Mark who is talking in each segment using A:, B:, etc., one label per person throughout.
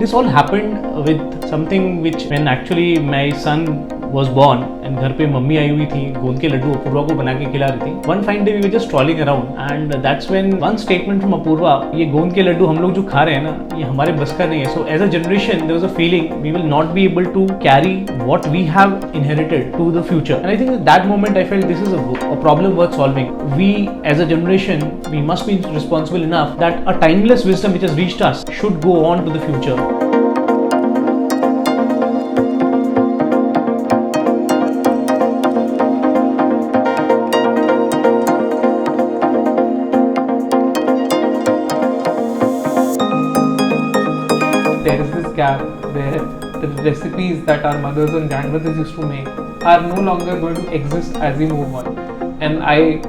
A: This all happened with something which when actually my son was born and घर पे mummy आई हुई थी, गोंद के लड्डू अपूर्वा को बना के खिला रही थी. One fine day we were just strolling around and that's when one statement from Apurva, ये गोंद के लड्डू हम लोग जो खा रहे हैं ना, ये हमारे बस का नहीं है. So as a generation there was a feeling we will not be able to carry what we have inherited to the future. And I think at that moment I felt this is a problem worth solving. We as a generation, we must be responsible enough that a timeless wisdom which has reached us should go on to the future.
B: There is this gap where the recipes that our mothers and grandmothers used to make are no longer going to exist as we move on. And I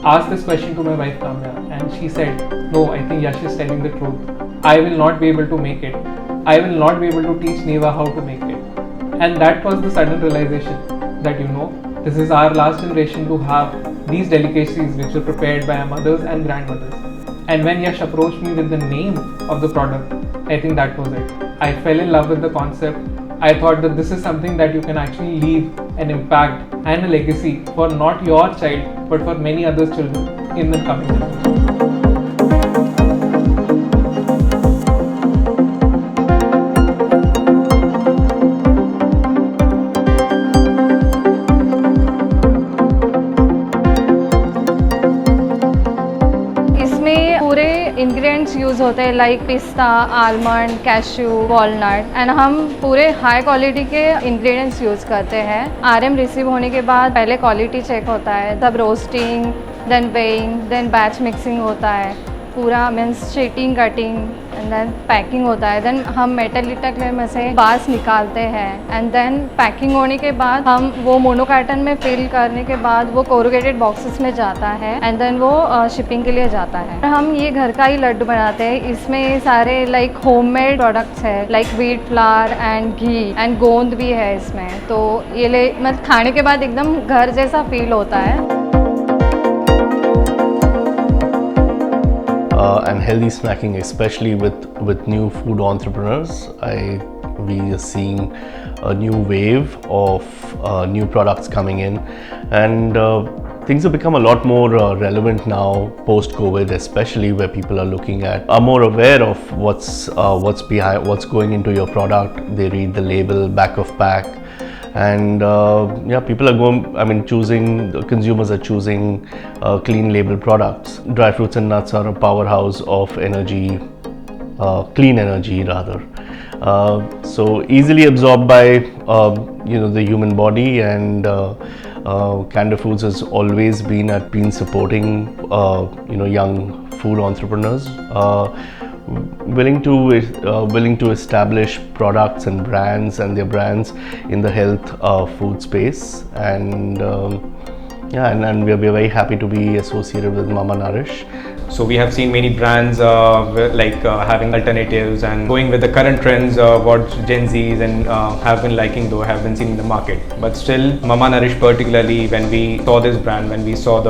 B: asked this question to my wife Kamya and she said, no, I think Yash is telling the truth. I will not be able to make it. I will not be able to teach Neva how to make it. And that was the sudden realization that this is our last generation to have these delicacies which were prepared by our mothers and grandmothers. And when Yash approached me with the name of the product, I think that was it. I fell in love with the concept. I thought that this is something that you can actually leave an impact and a legacy for not your child but for many other children in the coming generation.
C: Ingredients use होते हैं like पिस्ता, almond, cashew, walnut and हम पूरे high quality के ingredients use करते हैं. RM receive होने के बाद पहले क्वालिटी चेक होता है, तब roasting, then weighing, then batch mixing होता है, पूरा means sheeting, cutting and then packing होता है. देन हम मेटल डिटेक्टर में से बास निकालते हैं एंड देन पैकिंग होने के बाद हम वो मोनो कार्टन में फिल करने के बाद वो कोरुगेटेड बॉक्सेस में जाता है एंड देन वो शिपिंग के लिए जाता है. हम ये घर का ही लड्डू बनाते हैं. इसमें सारे लाइक होममेड प्रोडक्ट्स है like wheat flour and ghee and गोंद भी है इसमें. तो ये मतलब खाने के बाद एकदम घर जैसा फील होता है.
D: And healthy snacking, especially with new food entrepreneurs. We are seeing a new wave of new products coming in, and things have become a lot more relevant now post-COVID, especially where people are more aware of what's behind, what's going into your product. They read the label, back of pack. And people are the consumers are choosing clean label products. Dry fruits and nuts are a powerhouse of energy, clean energy rather. So easily absorbed by the human body, and Candor Foods has always been supporting young food entrepreneurs. Willing to establish products and brands and their brands in the health food space, and we are very happy to be associated with Mama Nourish.
E: So we have seen many brands having alternatives and going with the current trends what Gen Zs and have been liking, though have been seen in the market. But still, Mama Nourish particularly, when we saw this brand, when we saw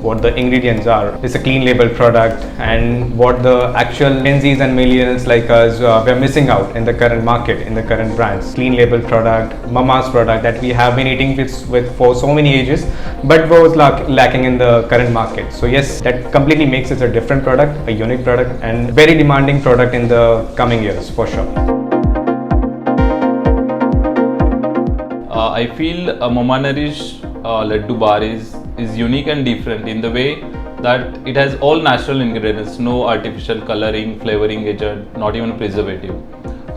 E: what the ingredients are, it's a clean label product, and what the actual Gen Zs and millennials like us we are missing out in the current market, in the current brands. Clean label product, Mama's product that we have been eating with for so many ages, but was lacking in the current market. So yes, that completely makes it a different product, a unique product, and very demanding product in the coming years for sure.
F: I feel Mama Nourish Laddu bar is unique and different in the way that it has all natural ingredients, no artificial coloring, flavoring agent, not even preservative.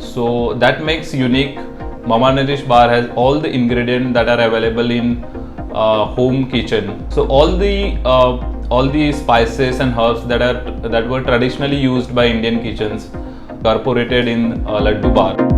F: So that makes unique. Mama Nourish bar has all the ingredients that are available in home kitchen. So all the spices and herbs that were traditionally used by Indian kitchens incorporated in Laddu bar.